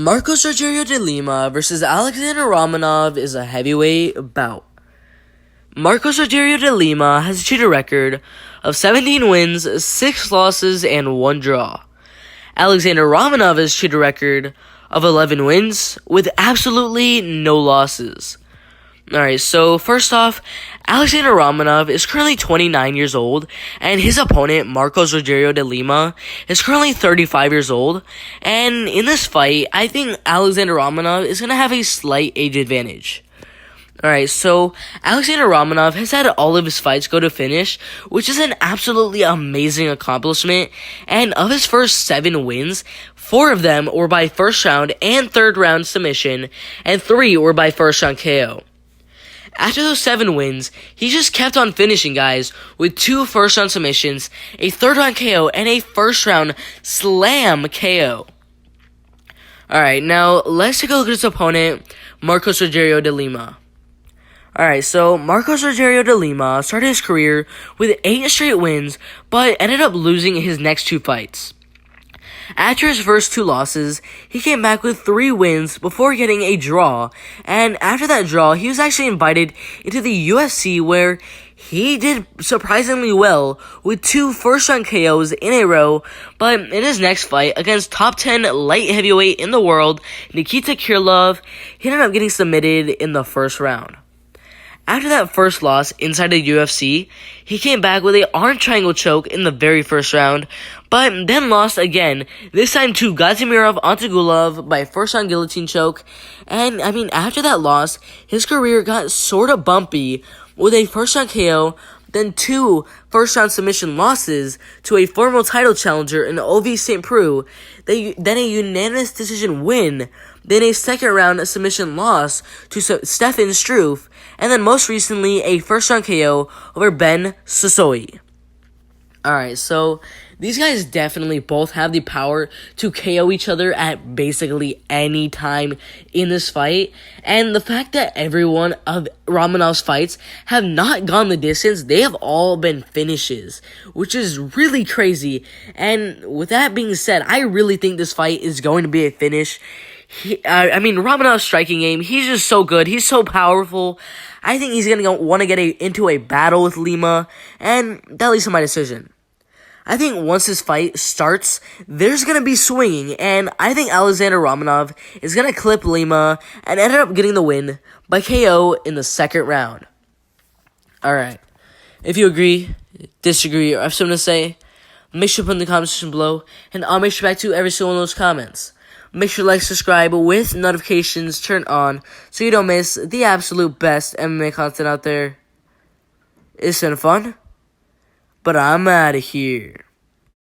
Marcos Rogerio de Lima versus Alexander Romanov is a heavyweight bout. Marcos Rogerio de Lima has achieved a record of 17 wins, 6 losses, and 1 draw. Alexander Romanov has achieved a record of 11 wins with absolutely no losses. Alright, so first off, Alexander Romanov is currently 29 years old, and his opponent, Marcos Rogerio de Lima, is currently 35 years old, and in this fight, I think Alexander Romanov is going to have a slight age advantage. Alright, so Alexander Romanov has had all of his fights go to finish, which is an absolutely amazing accomplishment, and of his first 7 wins, 4 of them were by first round and third round submission, and 3 were by first round KO. After those 7 wins, he just kept on finishing, guys, with 2 first-round submissions, a third-round KO, and a first-round slam KO. Alright, now let's take a look at his opponent, Marcos Rogerio de Lima. Alright, so Marcos Rogerio de Lima started his career with 8 straight wins, but ended up losing his next 2 fights. After his first 2 losses, he came back with 3 wins before getting a draw, and after that draw, he was actually invited into the UFC where he did surprisingly well with 2 first-round KOs in a row, but in his next fight against top 10 light heavyweight in the world, Nikita Krylov, he ended up getting submitted in the first round. After that first loss inside the UFC, he came back with an arm triangle choke in the very first round, but then lost again, this time to Gazimirov Antagulov by first round guillotine choke, and after that loss, his career got sorta bumpy with a first round KO, then 2 first round submission losses to a former title challenger in Ovi St. Preux, then a unanimous decision win, then a second round submission loss to Stefan Struve, and then most recently a first round KO over Ben Sosoi. Alright, so these guys definitely both have the power to KO each other at basically any time in this fight, and the fact that every one of Romanov's fights have not gone the distance, they have all been finishes, which is really crazy. And with that being said, I really think this fight is going to be a finish. Romanov's striking game, he's just so good, he's so powerful. I think he's going to want to get into a battle with Lima, and that leads to my decision. I think once this fight starts, there's going to be swinging, and I think Alexander Romanov is going to clip Lima and ended up getting the win by KO in the second round. Alright, if you agree, disagree, or have something to say, make sure to put in the comment section below, and I'll make sure back to every single one of those comments. Make sure to like, subscribe with notifications turned on so you don't miss the absolute best MMA content out there. It's been fun, but I'm out of here.